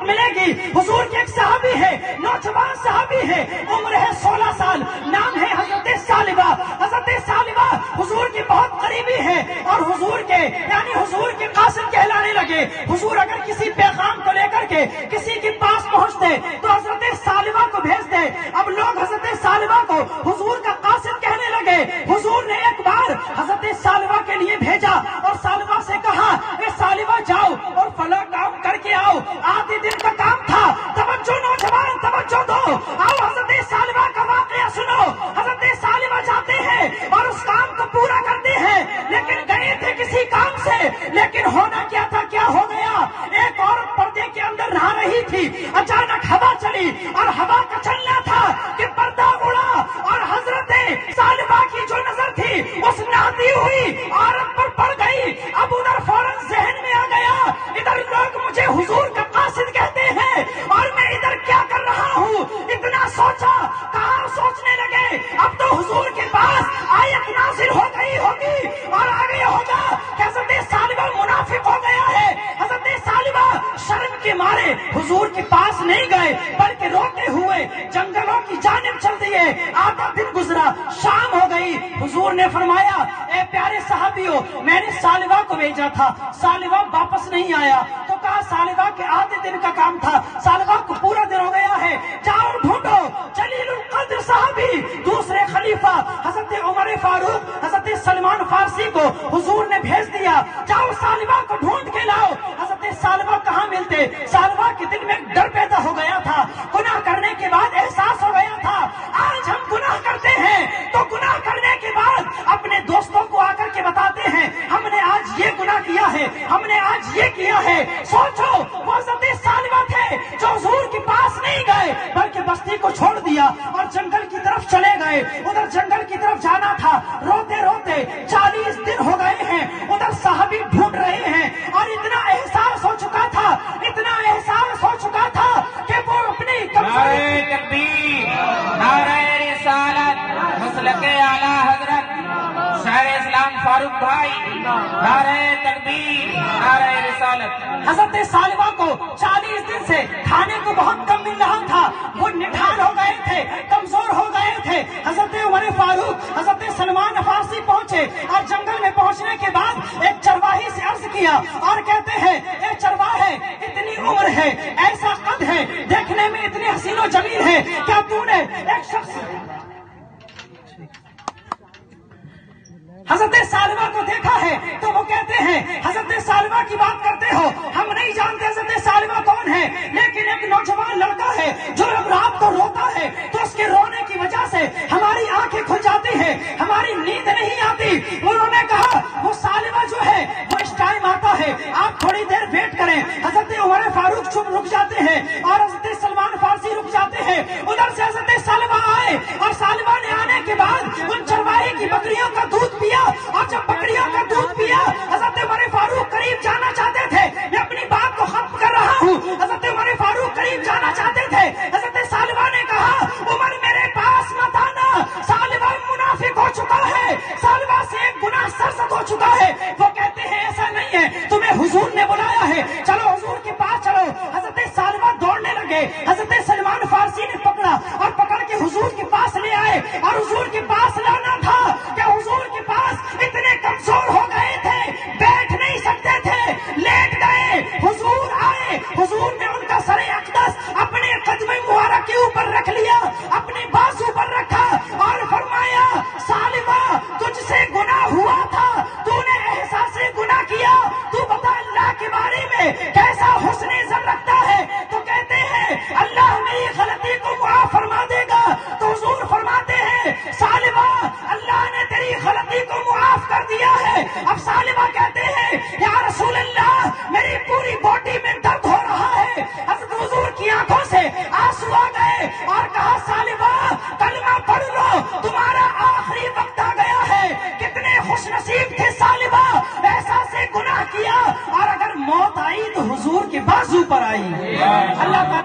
ملے گی. حضور کے ایک صحابی ہے, نوجوان صحابی ہے, عمر ہے 16 سال, نام ہے حضرت سالبہ. حضرت سالبہ حضور کی بہت قریبی ہے اور حضور کے یعنی حضور کے قاصد کہلانے لگے. حضور اگر کسی پیغام کو لے کر کے کسی کے پاس پہنچتے تو حضرت سالبہ کو بھیجتے. اب لوگ حضرت سالبہ کو حضور کا قاصد کہنے لگے. حضور نے ایک بار حضرت سالبہ کے لیے بھیجا اور سالبہ سے کہا, اے سالبہ جاؤ اور فلاں کام کر کے آؤ. آدھے دن کا کام تھا. توجہ نوجوان, توجہ دو. آؤ حضرت سالبہ کا واقعہ سنو. حضرت سالبہ جاتے ہیں اور اس کام کو پورا کرتے ہیں, لیکن گئے تھے کسی کام سے, لیکن ہونا کیا تھا, کیا ہو گیا. ایک عورت پردے کے اندر نہا رہی تھی, اچانک ہوا چلی اور ہوا کا چلنا تھا کہ پردہ اڑا اور حضرت سالبہ کی جو نظر تھی اس نہاتی ہوئی عورت پر پڑ گئی. اب ادھر فوراً ذہن میں آ گیا, ادھر لوگ مجھے حضور کا قاصد کہتے ہیں اور میں ادھر کیا کر رہا ہوں. اتنا سوچا, کہاں سوچنے لگے, اب تو حضور کے پاس آیت نازل ہو گئی ہوگی اور آگے ہوگا کہ حضرت سالبہ منافق ہو گیا ہے. حضرت سالبہ شرم کے مارے حضور کے پاس نہیں گئے بلکہ روتے ہوئے جنگلوں کی جانب چل دیے. آدھا دن گزرا, شام ہو گئی. حضور نے فرمایا, اے پیارے صحابیوں, میں نے سالبہ کو بھیجا تھا, سالبہ واپس نہیں آیا. تو کہا سالبہ کے آدھے دن کا کام تھا, سالبہ کو پورا دن ہو گیا ہے, جاؤ ڈھونڈو. جلیل القدر صحابی دوسرے خلیفہ حضرت عمر فاروق, حضرت سلمان فارسی کو حضور نے بھیج دیا, جاؤ سالبہ کو ڈھونڈ کے لاؤ. حضرت سالبہ کہاں ملتے. سالبہ کے دل میں ڈر پیدا ہو گیا تھا. گناہ کرنے کے بعد احساس ہو گیا تھا, آج ہم گناہ کرتے ہیں تو گناہ کرنے کے بعد اپنے دوستوں کو آ کر کے بتاتے ہیں, ہم نے آج یہ گناہ کیا ہے, ہم نے آج یہ کیا ہے. سوچو, وہ حضرت سالبہ تھے جو حضور کے پاس نہیں گئے بلکہ بستی کو چھوڑ دیا اور جنگل کی طرف چلے گئے. ادھر جنگل کی طرف جانا تھا, روتے روتے 40 دن ہو گئے ہیں. ادھر صحابی ڈھونڈ رہے ہیں اور اتنا احساس ہو چکا تھا, اتنا احساس ہو چکا تھا کہ وہ اپنی نعرہ تکبیر, نعرہ رسالت, مسلک اعلی حضرت شاہ اسلام فاروق بھائی, نعرہ تکبیر, نعرہ رسالت. حضرت سالبہ کو 40 دن سے کھانے کو بہت کم مل رہا تھا. وہ نڈھال ہو گئے تھے, کمزور ہو گئے تھے. حضرت عمر فاروق, حضرت سلمان فارسی پہنچے اور جنگل میں پہنچنے کے بعد ایک چرواہی سے عرض کیا اور کہتے ہیں, اے چرواہے, اتنی عمر ہے, ایسا قد ہے, دیکھنے میں اتنی حسین و جمیل ہے, کیا تو نے ایک شخص حضرت سالبہ کو دیکھا ہے؟ تو وہ کہتے ہیں, حضرت سالبہ کی بات کرتے ہو, ہم نہیں جانتے حضرت سالبہ کون ہے, لیکن ایک نوجوان لڑکا ہے جو جب رات کو روتا ہے تو اس کے رونے کی وجہ سے ہماری آنکھیں کھل جاتی ہیں, ہماری نیند نہیں آتی. انہوں نے کہا وہ سالبہ جو ہے وہ اس ٹائم آتا ہے, آپ تھوڑی دیر ویٹ کریں. حضرت عمر فاروق چپ رک جاتے ہیں اور حضرت سلمان فارسی رک جاتے ہیں. ادھر سے حضرت سالبہ آئے اور سالبہ نے آنے کے بعد ان چرواہے کی بکریوں کا دودھ پیا, اور جب بکریوں کا دودھ